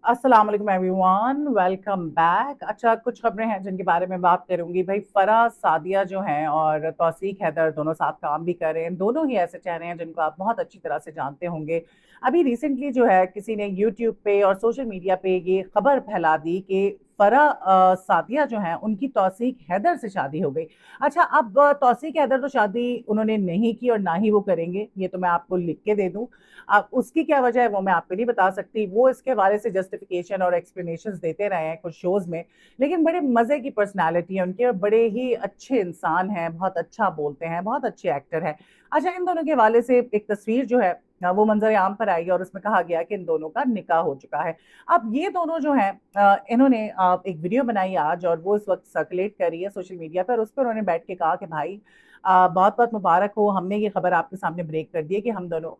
अस्सलाम वालेकुम everyone, welcome back. अच्छा, कुछ खबरें हैं जिनके बारे में बात करूंगी। भाई, फराह सादिया जो हैं और तौसीक हैदर दोनों साथ काम भी कर रहे हैं। दोनों ही ऐसे चेहरे हैं जिनको आप बहुत अच्छी तरह से जानते होंगे। अभी रिसेंटली जो है किसी ने यूट्यूब पे और सोशल मीडिया पे ये खबर फैला दी कि फराह सादिया जो हैं उनकी तौसीक हैदर से शादी हो गई। अच्छा, अब तौसीक हैदर तो शादी उन्होंने नहीं की और ना ही वो करेंगे, ये तो मैं आपको लिख के दे दूं। अब उसकी क्या वजह है वो मैं आपको नहीं बता सकती। वो इसके हवाले से जस्टिफिकेशन और एक्सप्लेनेशंस देते रहे हैं कुछ शोज में। लेकिन बड़े मजे की पर्सनालिटी है उनकी और बड़े ही अच्छे इंसान हैं, बहुत अच्छा बोलते हैं, बहुत अच्छे एक्टर हैं। अच्छा, इन दोनों के हवाले से एक तस्वीर जो है वो मंजर आम पर आई और उसमें कहा गया कि इन दोनों का निकाह हो चुका है। अब ये दोनों जो हैं इन्होंने एक वीडियो बनाई आज और वो इस वक्त सर्कुलेट कर रही है सोशल मीडिया पर। उस पर उन्होंने बैठ के कहा कि भाई बहुत बहुत मुबारक हो, हमने ये खबर आपके सामने ब्रेक कर दी है कि हम दोनों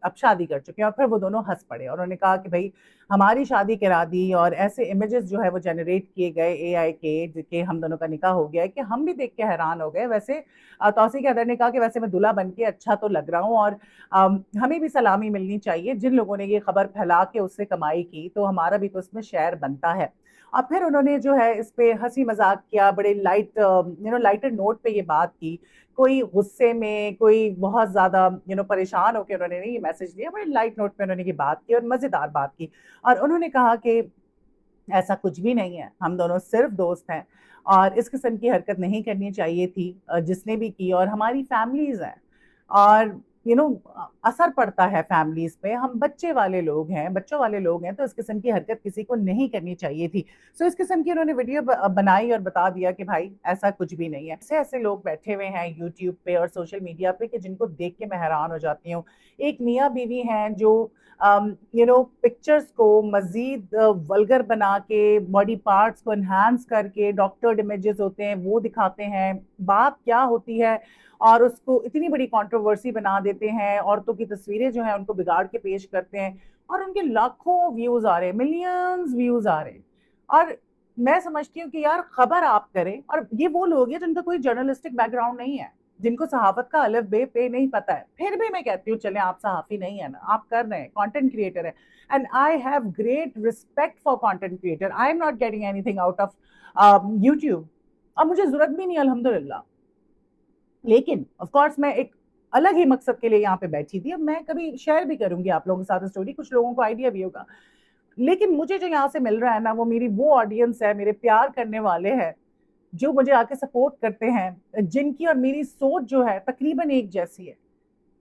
अब शादी कर चुके हैं। और फिर वो दोनों हंस पड़े और उन्होंने कहा कि भाई हमारी शादी करा दी और ऐसे इमेजेस जो है वो जनरेट किए गए एआई के कि हम दोनों का निकाह हो गया है कि हम भी देख के हैरान हो गए। वैसे तौसीक अदर ने कहा कि वैसे मैं दूल्हा बन के अच्छा तो लग रहा हूँ और हमें भी सलामी मिलनी चाहिए जिन लोगों ने ये खबर फैला के उससे कमाई की, तो हमारा भी तो इसमें शेयर बनता है। और फिर उन्होंने जो है इस पे हंसी मजाक किया, बड़े लाइटर नोट पे ये बात की। कोई गुस्से में, कोई बहुत ज्यादा परेशान होकर उन्होंने नहीं ये मैसेज दिया, बड़े लाइट नोट पे उन्होंने ये बात की और मजेदार बात की। और उन्होंने कहा कि ऐसा कुछ भी नहीं है, हम दोनों सिर्फ दोस्त हैं और इस किस्म की हरकत नहीं करनी चाहिए थी जिसने भी की। और हमारी फैमिलीज हैं और यू नो असर पड़ता है फैमिलीज पे, हम बच्चे वाले लोग हैं, बच्चों वाले लोग हैं, तो इस किस्म की हरकत किसी को नहीं करनी चाहिए थी। सो इस किस्म की उन्होंने वीडियो बनाई और बता दिया कि भाई ऐसा कुछ भी नहीं है। ऐसे ऐसे लोग बैठे हुए हैं यूट्यूब पे और सोशल मीडिया पे कि जिनको देख के मैं हैरान हो जाती हूँ। एक मियाँ बीवी हैं जो पिक्चर्स को मजीद वल्गर बना के, बॉडी पार्ट्स को एनहांस करके, डॉक्टर्ड इमेजेस होते हैं वो दिखाते हैं, बात क्या होती है, और उसको इतनी बड़ी कंट्रोवर्सी बना देते हैं। औरतों की तस्वीरें जो है उनको बिगाड़ के पेश करते हैं और उनके लाखों व्यूज आ रहे हैं, मिलियंस व्यूज आ रहे हैं। और मैं समझती हूँ कि यार खबर आप करें, और ये वो लोग हैं जिनका कोई जर्नलिस्टिक बैकग्राउंड नहीं है, जिनको सहाफत का अलिफ बे पे नहीं पता है, फिर भी मैं कहती हूँ चले, आप सहाफी नहीं है ना, आप कर रहे हैं, कंटेंट क्रिएटर है। And I have great respect for content creator, I am not getting anything out of YouTube. अब मुझे जरूरत भी नहीं अल्हम्दुलिल्लाह, लेकिन ऑफ कोर्स मैं एक अलग ही मकसद के लिए यहाँ पे बैठी थी। अब मैं कभी शेयर भी करूंगी आप लोगों के साथ स्टोरी, कुछ लोगों को आइडिया भी होगा। लेकिन मुझे जो यहाँ से मिल रहा है ना, वो मेरी वो ऑडियंस है, मेरे प्यार करने वाले हैं जो मुझे आके सपोर्ट करते हैं, जिनकी और मेरी सोच जो है तकरीबन एक जैसी है।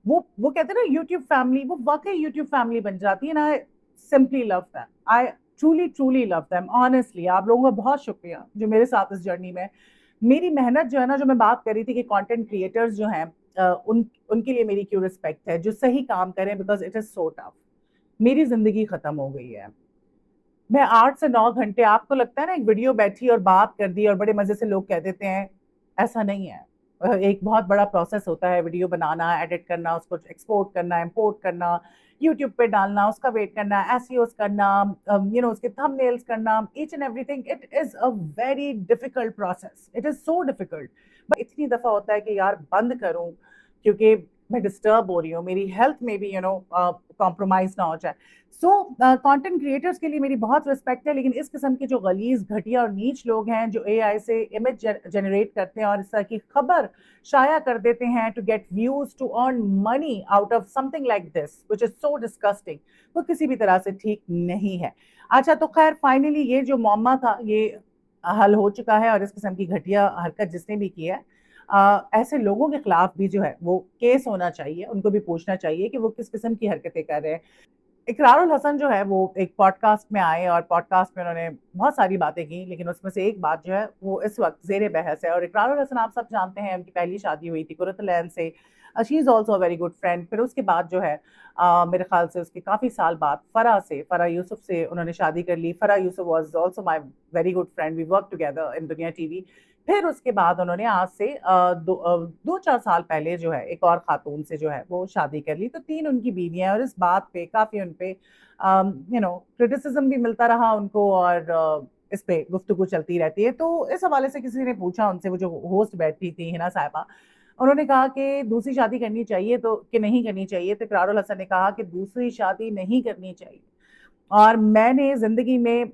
वो कहते हैं ना यूट्यूब फैमिली, वो वाकई यूट्यूब फैमिली बन जाती है ना। I simply love them, I truly truly love them honestly. आप लोगों का बहुत शुक्रिया जो मेरे साथ इस जर्नी में, मेरी मेहनत जो है ना, जो मैं बात कर रही थी कि कंटेंट क्रिएटर्स जो हैं उनके लिए मेरी क्यों रिस्पेक्ट है, जो सही काम करें, because it is so tough. मेरी जिंदगी खत्म हो गई है। मैं 8 से 9 घंटे, आपको लगता है ना एक वीडियो बैठी और बात कर दी और बड़े मजे से लोग कह देते हैं, ऐसा नहीं है। एक बहुत बड़ा प्रोसेस होता है वीडियो बनाना, एडिट करना, उसको एक्सपोर्ट करना, इंपोर्ट करना, यूट्यूब पे डालना, उसका वेट करना, एसईओस करना, उसके थंबनेल्स करना, each and everything. It is a very difficult process, it is so difficult. But इतनी दफा होता है कि यार बंद करूं क्योंकि मैं डिस्टर्ब हो रही हूँ, मेरी हेल्थ में भी कॉम्प्रोमाइज ना हो जाए। सो कंटेंट क्रिएटर्स के लिए मेरी बहुत रिस्पेक्ट है, लेकिन इस किस्म के जो गलीज, घटिया और नीच लोग हैं जो एआई से इमेज जनरेट करते हैं और इस तरह की खबर शाया कर देते हैं to get views, to earn money out of something like this which is so disgusting, वो किसी भी तरह से ठीक नहीं है। अच्छा, तो खैर फाइनली ये जो मुअम्मा था ये हल हो चुका है और इस किस्म की घटिया हरकत जिसने भी की है, ऐसे लोगों के खिलाफ भी जो है वो केस होना चाहिए, उनको भी पूछना चाहिए कि वो किस किस्म की हरकतें कर रहे हैं। इकरारुल हसन जो है वो एक पॉडकास्ट में आए और पॉडकास्ट में उन्होंने बहुत सारी बातें की, लेकिन उसमें से एक बात जो है वो इस वक्त जेर बहस है। और इकरारुल हसन आप सब जानते हैं, उनकी पहली शादी हुई थी कुरतलैन से। She is also a very good friend. फिर उसके बाद जो है मेरे ख्याल से उसके काफ़ी साल बाद फराह यूसुफ से उन्होंने शादी कर ली। Farah Yusuf was also my very good friend, we work together in Dunya TV. फिर उसके बाद उन्होंने आज से 2-4 साल पहले जो है एक और खातून से जो है वो शादी कर ली। तो 3 उनकी बीवियां हैं और इस बात पे काफी उन पे क्रिटिसिज्म भी मिलता रहा उनको, और इस पे गुफ्तगू चलती रहती है। तो इस हवाले से किसी ने पूछा उनसे, वो जो होस्ट बैठी थी हिना साहिबा, उन्होंने कहा कि दूसरी शादी करनी चाहिए तो कि नहीं करनी चाहिए। तो इकरारुल हसन ने कहा कि दूसरी शादी नहीं करनी चाहिए। और मैंने ज़िंदगी में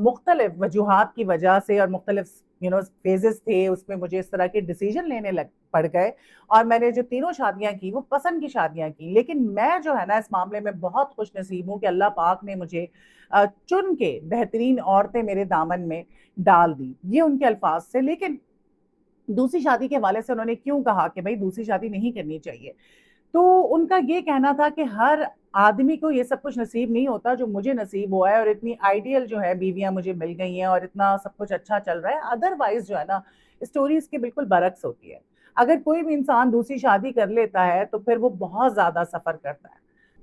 मुख्तलिफ वजूहात की वजह से और मुख्तलिफ फेजेस थे उसमें, मुझे इस तरह के डिसीजन लेने लग पड़ गए। और मैंने जो तीनों शादियां की वो पसंद की शादियां की, लेकिन मैं जो है ना इस मामले में बहुत खुश नसीब हूँ कि अल्लाह पाक ने मुझे चुन के बेहतरीन औरतें मेरे दामन में डाल दी, ये उनके अल्फाज से। लेकिन दूसरी शादी के हवाले से उन्होंने क्यों कहा कि भाई दूसरी शादी नहीं करनी चाहिए, तो उनका ये कहना था कि हर आदमी को ये सब कुछ नसीब नहीं होता जो मुझे नसीब हुआ है, और इतनी आइडियल जो है बीवियां मुझे मिल गई हैं और इतना सब कुछ अच्छा चल रहा है। अदरवाइज जो है ना स्टोरी इसकी बिल्कुल बरक्स होती है। अगर कोई भी इंसान दूसरी शादी कर लेता है तो फिर वो बहुत ज्यादा सफर करता है।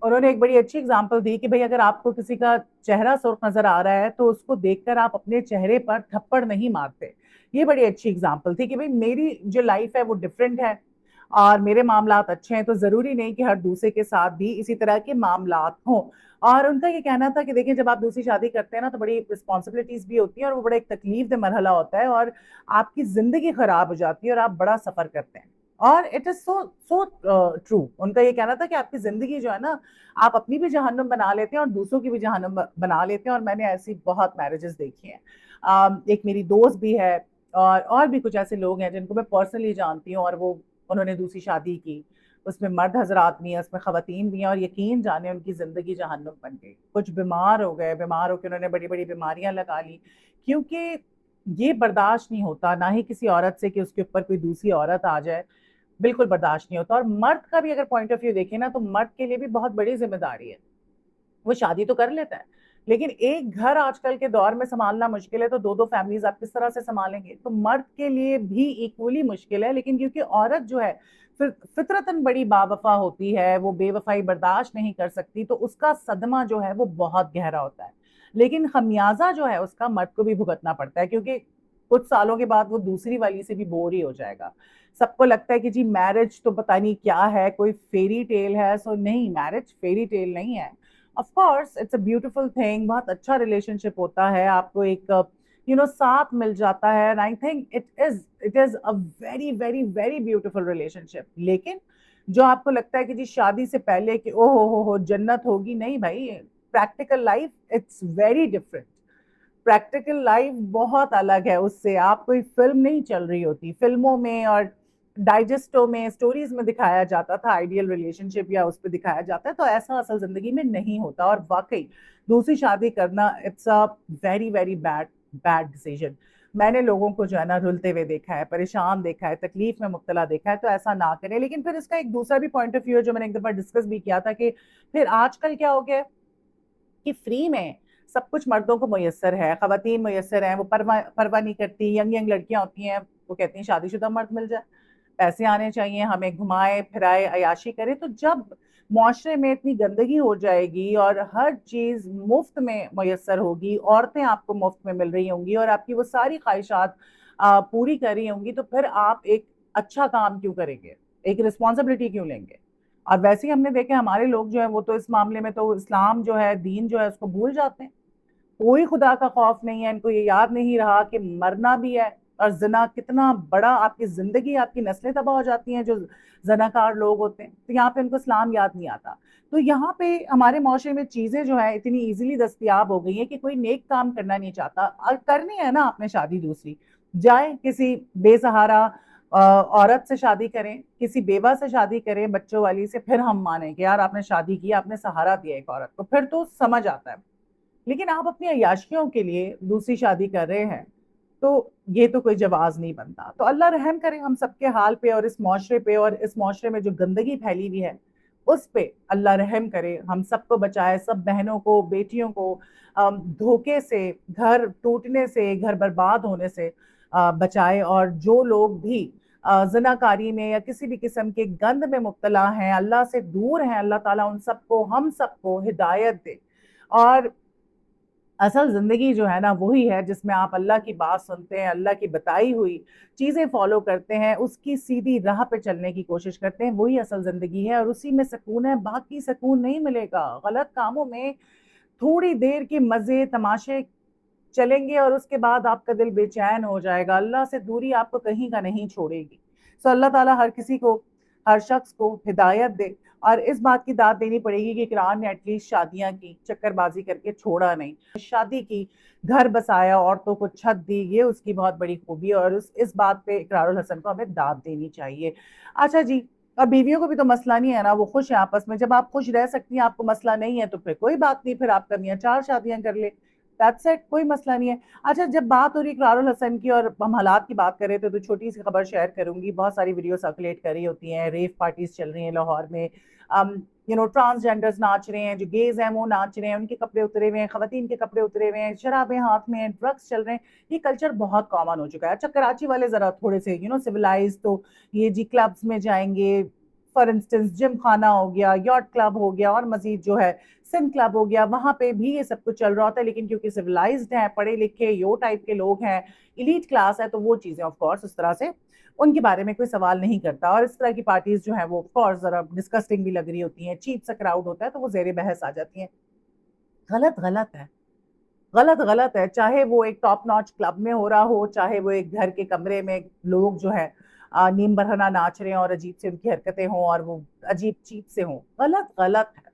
उन्होंने एक बड़ी अच्छी एग्जांपल दी कि भाई अगर आपको किसी का चेहरा सुर्ख नजर आ रहा है तो उसको देखकर आप अपने चेहरे पर थप्पड़ नहीं मारते। ये बड़ी अच्छी एग्जांपल थी कि भाई मेरी जो लाइफ है वो डिफरेंट है और मेरे मामलात अच्छे हैं, तो जरूरी नहीं कि हर दूसरे के साथ भी इसी तरह के मामलात हों। और उनका ये कहना था कि देखिए जब आप दूसरी शादी करते हैं ना तो बड़ी रिस्पॉन्सिबिलिटीज भी होती हैं और वो बड़ा एक तकलीफ दे मरहला होता है और आपकी जिंदगी खराब हो जाती है और आप बड़ा सफर करते हैं। और it is so so true. उनका ये कहना था कि आपकी जिंदगी जो है ना आप अपनी भी जहन्नुम बना लेते हैं और दूसरों की भी जहन्नुम बना लेते हैं। और मैंने ऐसी बहुत मैरिजेस देखी हैं। एक मेरी दोस्त भी है और भी कुछ ऐसे लोग हैं जिनको मैं पर्सनली जानती हूँ, और वो उन्होंने दूसरी शादी की, उसमें मर्द हजरात भी हैं, उसमें खवातीन भी हैं, और यकीन जाने उनकी जिंदगी जहन्नुम बन गई। कुछ बीमार हो गए, बीमार होकर उन्होंने बड़ी बड़ी बीमारियां लगा ली, क्योंकि ये बर्दाश्त नहीं होता ना ही किसी औरत से कि उसके ऊपर कोई दूसरी औरत आ जाए। बिल्कुल बर्दाश्त नहीं होता। और मर्द का भी अगर पॉइंट ऑफ व्यू देखें ना तो मर्द के लिए भी बहुत बड़ी जिम्मेदारी है। वो शादी तो कर लेता है, लेकिन एक घर आजकल के दौर में संभालना मुश्किल है, तो दो दो फैमिलीज आप किस तरह से संभालेंगे। तो मर्द के लिए भी इक्वली मुश्किल है, लेकिन क्योंकि औरत जो है फितरतन बड़ी बावफा होती है, वो बेवफाई बर्दाश्त नहीं कर सकती, तो उसका सदमा जो है वो बहुत गहरा होता है। लेकिन खमियाजा जो है उसका मर्द को भी भुगतना पड़ता है, क्योंकि कुछ सालों के बाद वो दूसरी वाली से भी बोर ही हो जाएगा। सबको लगता है कि जी मैरिज तो पता नहीं क्या है, कोई फेरी टेल है। सो नहीं, मैरिज फेरी टेल नहीं है। Of course it's a beautiful thing, बहुत अच्छा रिलेशनशिप होता है, आपको एक साथ मिल जाता है। And I think it is a very very very beautiful relationship. लेकिन जो आपको लगता है कि जी शादी से पहले कि ओ हो जन्नत होगी, नहीं भाई। Practical life it's very different. Practical life बहुत अलग है उससे। आप कोई फिल्म नहीं चल रही होती। फिल्मों में और डाइजेस्टो में स्टोरीज में दिखाया जाता था आइडियल रिलेशनशिप, या उस पर दिखाया जाता है, तो ऐसा असल जिंदगी में नहीं होता। और वाकई दूसरी शादी करना it's a very very bad bad decision. मैंने लोगों को जो है ना रुलते हुए देखा है, परेशान देखा है, तकलीफ में मुब्तला देखा है, तो ऐसा ना करें। लेकिन फिर इसका एक दूसरा भी पॉइंट ऑफ व्यू है जो मैंने एक दफा डिस्कस भी किया था, कि फिर आजकल क्या हो गया है कि फ्री में सब कुछ मर्दों को मुयसर है, खवातीन मुयसर हैं, वो परवाह नहीं करती। यंग यंग लड़कियां होती हैं, वो कहती हैं शादीशुदा मर्द मिल जाए, पैसे आने चाहिए, हमें घुमाए फिराए, अयाशी करे। तो जब मुआशरे में इतनी गंदगी हो जाएगी और हर चीज मुफ्त में मुयसर होगी, औरतें आपको मुफ्त में मिल रही होंगी और आपकी वो सारी ख्वाहिशात पूरी कर रही होंगी, तो फिर आप एक अच्छा काम क्यों करेंगे, एक रिस्पॉन्सिबिलिटी क्यों लेंगे। और वैसे ही हमने देखे हमारे लोग जो है वो तो इस मामले में तो इस्लाम जो है, दीन जो है, उसको भूल जाते हैं। कोई खुदा का खौफ नहीं है, इनको ये याद नहीं रहा कि मरना भी है। और जिना कितना बड़ा, आपकी जिंदगी, आपकी नस्लें तबाह हो जाती हैं जो जनाकार लोग होते हैं। तो यहाँ पे उनको इस्लाम याद नहीं आता। तो यहाँ पे हमारे माशरे में चीजें जो है इतनी इजीली दस्तयाब हो गई हैं कि कोई नेक काम करना नहीं चाहता। और करनी है ना आपने शादी दूसरी, जाए किसी बेसहारा औरत से शादी करें, किसी बेवा से शादी करें, बच्चों वाली से, फिर हम माने कि यार आपने शादी की, आपने सहारा दिया एक औरत को, फिर तो समझ आता है। लेकिन आप अपनी अय्याशियों के लिए दूसरी शादी कर रहे हैं, तो ये तो कोई जवाज नहीं बनता। तो अल्लाह रहम करे हम सबके हाल पे और इस माशरे पे, और इस माशरे में जो गंदगी फैली हुई है उस पे अल्लाह रहम करे, हम सबको बचाए, सब बहनों को, बेटियों को धोखे से, घर टूटने से, घर बर्बाद होने से बचाए। और जो लोग भी जनाकारी में या किसी भी किस्म के गंद में मुब्तला हैं, अल्लाह से दूर हैं, अल्लाह ताला उन सबको, हम सबको हिदायत दे। और असल जिंदगी जो है ना वही है जिसमें आप अल्लाह की बात सुनते हैं, अल्लाह की बताई हुई चीजें फॉलो करते हैं, उसकी सीधी राह पे चलने की कोशिश करते हैं, वही असल जिंदगी है। और उसी में सुकून है, बाकी सुकून नहीं मिलेगा। गलत कामों में थोड़ी देर के मजे तमाशे चलेंगे और उसके बाद आपका दिल बेचैन हो जाएगा। अल्लाह से दूरी आपको कहीं का नहीं छोड़ेगी। सो अल्लाह ताला हर किसी को हर शख्स को हिदायत दे। और इस बात की दाद देनी पड़ेगी कि कुरान ने एटलीस्ट शादियां की, चक्करबाजी करके छोड़ा नहीं, शादी की, घर बसाया, औरतों को छत दी, ये उसकी बहुत बड़ी खूबी है और इस बात पे इकरारुल हसन को हमें दाद देनी चाहिए। अच्छा जी, अब बीवियों को भी तो मसला नहीं है ना, वो खुश है आपस में, जब आप खुश रह सकती हैं, आपको मसला नहीं है, तो फिर कोई बात नहीं, फिर आप कमियां चार शादियां कर ले, दैट्स इट, कोई मसला नहीं है। अच्छा, जब बात हो रही इकरारुल हसन की और हम हालात की बात करें तो छोटी सी खबर शेयर करूंगी। बहुत सारी वीडियो सर्कुलेट कर रही होती हैं, रेव पार्टीज चल रही हैं लाहौर में, ट्रांसजेंडर्स नाच रहे हैं, जो गेज हैं वो नाच रहे हैं, उनके कपड़े उतरे हुए हैं, खवातीन के कपड़े उतरे हुए हैं, शराबें हाथ में हैं, ड्रग्स चल रहे हैं। ये कल्चर बहुत कॉमन हो चुका है। अच्छा, कराची वाले जरा थोड़े से सिविलाइज, तो ये जी क्लब्स में जाएंगे, फॉर इंस्टेंस जिम खाना हो गया, यॉट क्लब हो गया, और मजीद जो है सिम क्लब हो गया, वहां पे भी ये सब कुछ चल रहा होता है। लेकिन क्योंकि सिविलाइज्ड हैं, पढ़े लिखे यो टाइप के लोग हैं, इलीट क्लास है, तो वो चीजें ऑफ कोर्स उस तरह से उनके बारे में कोई सवाल नहीं करता। और इस तरह की पार्टीज जो है वो ऑफ कोर्स जरा डिस्कस्टिंग भी लग रही होती हैं, चीप सा क्राउड होता है, तो वो जेर बहस आ जाती हैं। गलत गलत है, गलत गलत है, चाहे वो एक टॉप नॉच क्लब में हो रहा हो, चाहे वो एक घर के कमरे में लोग जो है नीम बरहना नाच रहे हैं और अजीब से उनकी हरकतें हों और वो अजीब चीप से हों, गलत गलत है।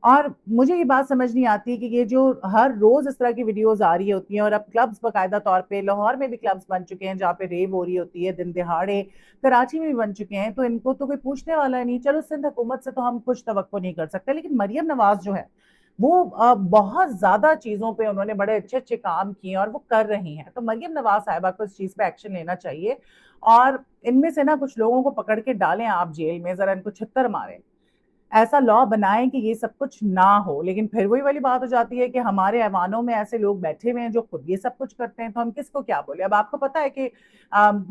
और मुझे ये बात समझ नहीं आती कि ये जो हर रोज इस तरह की वीडियोस आ रही होती हैं, और अब क्लब्स बकायदा तौर पे लाहौर में भी क्लब्स बन चुके हैं जहाँ पे रेव हो रही होती है दिन दिहाड़े, कराची में भी बन चुके हैं, तो इनको तो कोई पूछने वाला नहीं। चलो, सिंध हुकूमत से तो हम कुछ तवक्को नहीं कर सकते, लेकिन मरियम नवाज जो है वो बहुत ज्यादा चीजों पे उन्होंने बड़े अच्छे अच्छे काम किए और वो कर रही हैं, तो मरियम नवाज साहिबा को इस चीज पे एक्शन लेना चाहिए। और इनमें से ना कुछ लोगों को पकड़ के डालें आप जेल में, जरा इनको छित्तर मारें, ऐसा लॉ बनाएं कि ये सब कुछ ना हो। लेकिन फिर वही वाली बात हो जाती है कि हमारे ऐवानों में ऐसे लोग बैठे हुए हैं जो खुद ये सब कुछ करते हैं, तो हम किसको क्या बोले। अब आपको पता है कि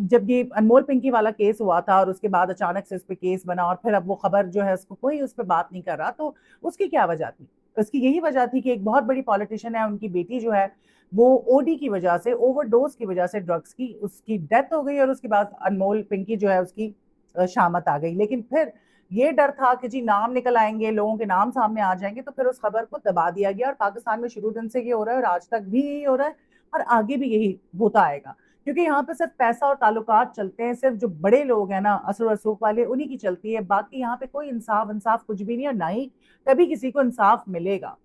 जब ये अनमोल पिंकी वाला केस हुआ था और उसके बाद अचानक से उस पर केस बना और फिर अब वो खबर जो है उसको कोई उस पर बात नहीं कर रहा, तो उसकी क्या वजह थी? उसकी यही वजह थी कि एक बहुत बड़ी पॉलिटिशियन है, उनकी बेटी जो है वो ओडी की वजह से, ओवरडोज की वजह से ड्रग्स की, उसकी डेथ हो गई और उसके बाद अनमोल पिंकी जो है उसकी शामत आ गई। लेकिन फिर ये डर था कि जी नाम निकल आएंगे, लोगों के नाम सामने आ जाएंगे, तो फिर उस खबर को दबा दिया गया। और पाकिस्तान में शुरू दिन से ये हो रहा है और आज तक भी यही हो रहा है और आगे भी यही होता आएगा, क्योंकि यहाँ पे सिर्फ पैसा और ताल्लुकात चलते हैं, सिर्फ जो बड़े लोग हैं ना, असर रसूख वाले, उन्हीं की चलती है। बाकी यहाँ पे कोई इंसाफ इंसाफ कुछ भी नहीं, और ना ही कभी किसी को इंसाफ मिलेगा।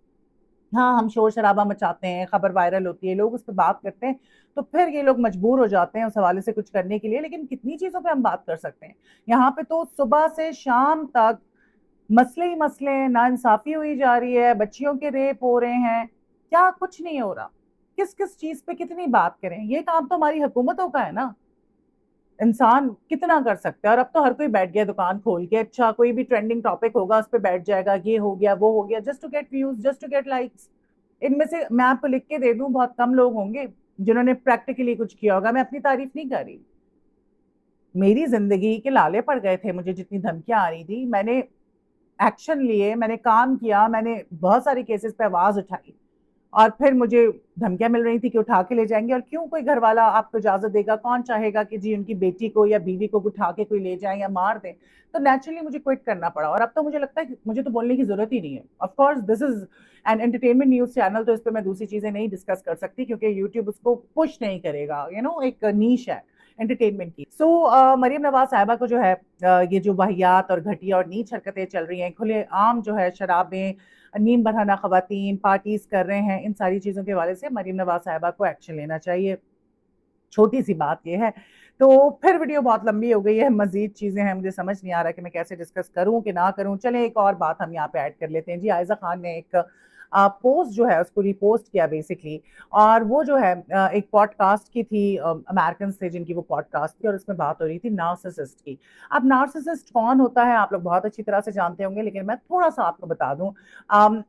हाँ, हम शोर शराबा मचाते हैं, खबर वायरल होती है, लोग उस पर बात करते हैं, तो फिर ये लोग मजबूर हो जाते हैं उस हवाले से कुछ करने के लिए। लेकिन कितनी चीजों पे हम बात कर सकते हैं? यहाँ पे तो सुबह से शाम तक मसले ही मसले हैं, नाइंसाफी हुई जा रही है, बच्चियों के रेप हो रहे हैं, क्या कुछ नहीं हो रहा? किस किस चीज पे कितनी बात करें? ये काम तो हमारी हुकूमतों का है ना। इंसान कितना कर सकता है? और अब तो हर कोई बैठ गया दुकान खोल के, अच्छा कोई भी ट्रेंडिंग टॉपिक होगा उस पर बैठ जाएगा, ये हो गया वो हो गया, just to get views, just to get likes. इनमें से मैं आपको लिख के दे दूं, बहुत कम लोग होंगे जिन्होंने प्रैक्टिकली कुछ किया होगा। मैं अपनी तारीफ नहीं कर रही, मेरी जिंदगी के लाले पड़ गए थे, मुझे जितनी धमकियां आ रही थी, मैंने एक्शन लिए, मैंने काम किया, मैंने बहुत सारे केसेस पे आवाज उठाई, और फिर मुझे धमकियां मिल रही थी कि उठा के ले जाएंगे। और क्यों कोई घर वाला आपको इजाजत देगा? कौन चाहेगा कि जी उनकी बेटी को या बीवी को उठा के कोई ले जाए या मार दे? तो नेचुरली मुझे क्विट करना पड़ा। और अब तो मुझे लगता है कि मुझे तो बोलने की जरूरत ही नहीं है। Of course this is an entertainment news channel, तो इस पर मैं दूसरी चीजें नहीं डिस्कस कर सकती क्योंकि यूट्यूब उसको पुश नहीं करेगा, एक नीश है एंटरटेनमेंट की। मरियम नवाज साहिबा को जो है ये जो वाहियात और घटिया और नीच हरकतें चल रही हैं, खुले आम जो है शराबें, नीम बरहना खवातीन पार्टीज कर रहे हैं, इन सारी चीजों के हवाले से मरियम नवाज साहिबा को एक्शन लेना चाहिए। छोटी सी बात ये है। तो फिर वीडियो बहुत लंबी हो गई है, मजीद चीजें हैं, मुझे समझ नहीं आ रहा कि मैं कैसे डिस्कस करूं कि ना करूं। चले एक और बात हम यहाँ पे ऐड कर लेते हैं जी। आयजा खान ने एक पोस्ट जो है उसको रिपोस्ट किया बेसिकली, और वो जो है एक पॉडकास्ट की थी, अमेरिकन थे जिनकी वो पॉडकास्ट थी, और उसमें बात हो रही थी नार्सिसिस्ट की। अब नार्सिसिस्ट कौन होता है आप लोग बहुत अच्छी तरह से जानते होंगे, लेकिन मैं थोड़ा सा आपको बता दूं।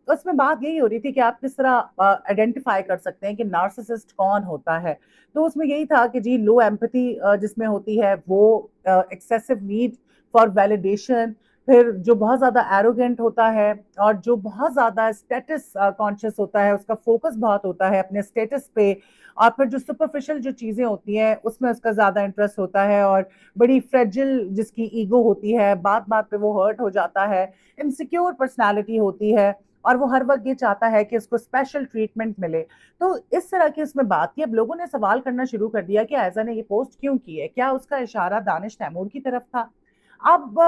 उसमें बात यही हो रही थी कि आप किस तरह आइडेंटिफाई कर सकते हैं कि नार्सिसिस्ट कौन होता है। तो उसमें यही था कि जी लो एम्पैथी जिसमें होती है, वो एक्सेसिव नीड फॉर वैलिडेशन, फिर जो बहुत ज्यादा एरोगेंट होता है और जो बहुत ज्यादा स्टेटस कॉन्शियस होता है, उसका फोकस बहुत होता है अपने स्टेटस पे, और फिर जो सुपरफिशियल जो चीजें होती हैं उसमें उसका ज्यादा इंटरेस्ट होता है, और बड़ी फ्रेजिल जिसकी ईगो होती है, बात बात पे वो हर्ट हो जाता है, इनसिक्योर पर्सनालिटी होती है, और वो हर वक्त ये चाहता है कि उसको स्पेशल ट्रीटमेंट मिले। तो इस तरह की उसमें बात की। अब लोगों ने सवाल करना शुरू कर दिया कि ऐसा ने ये पोस्ट क्यों की है, क्या उसका इशारा दानिश तैमूर की तरफ था? अब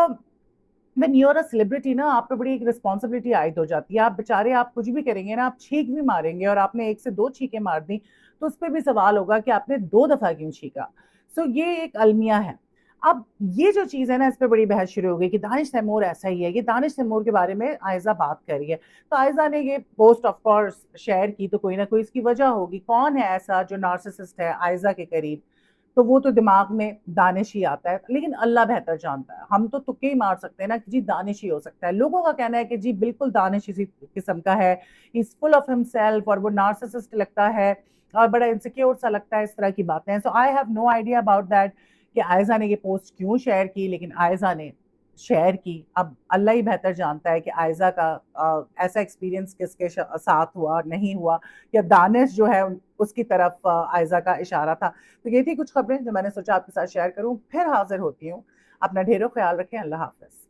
when you are a celebrity ना, आप पे बड़ी एक रिस्पॉन्सिबिलिटी आयद हो जाती है। आप बेचारे, आप कुछ भी करेंगे ना, आप छींक भी मारेंगे और आपने एक से दो छींकें मार दी तो उस पर भी सवाल होगा कि आपने दो दफा क्यों छींका। सो ये एक अलमिया है। अब ये जो चीज है ना, इस पे बड़ी बहस शुरू हो गई कि दानिश तैमूर ऐसा ही है। ये दानिश तैमूर के बारे में आयजा बात कर रही है, तो आयजा ने ये पोस्ट ऑफ कोर्स शेयर की, तो कोई ना कोई इसकी वजह होगी। कौन है ऐसा जो नार्सिसिस्ट है आयजा के करीब? तो वो तो दिमाग में दानिश ही आता है, लेकिन अल्लाह बेहतर जानता है। हम तो तुक्के ही मार सकते हैं ना कि जी दानिश ही हो सकता है। लोगों का कहना है कि जी बिल्कुल दानिश इसी किस्म का है, इज फुल ऑफ हिमसेल्फ, और वो नार्सिसिस्ट लगता है और बड़ा इनसिक्योर सा लगता है। इस तरह की बातें हैं। So I have no idea about that कि आयजा ने ये पोस्ट क्यों शेयर की, लेकिन आयजा ने शेयर की। अब अल्लाह ही बेहतर जानता है कि आयजा का ऐसा एक्सपीरियंस किसके साथ हुआ नहीं हुआ, या दानिश जो है उसकी तरफ आयजा का इशारा था। तो ये थी कुछ खबरें जो मैंने सोचा आपके साथ शेयर करूं। फिर हाजिर होती हूँ। अपना ढेरों ख्याल रखें। अल्लाह हाफिज।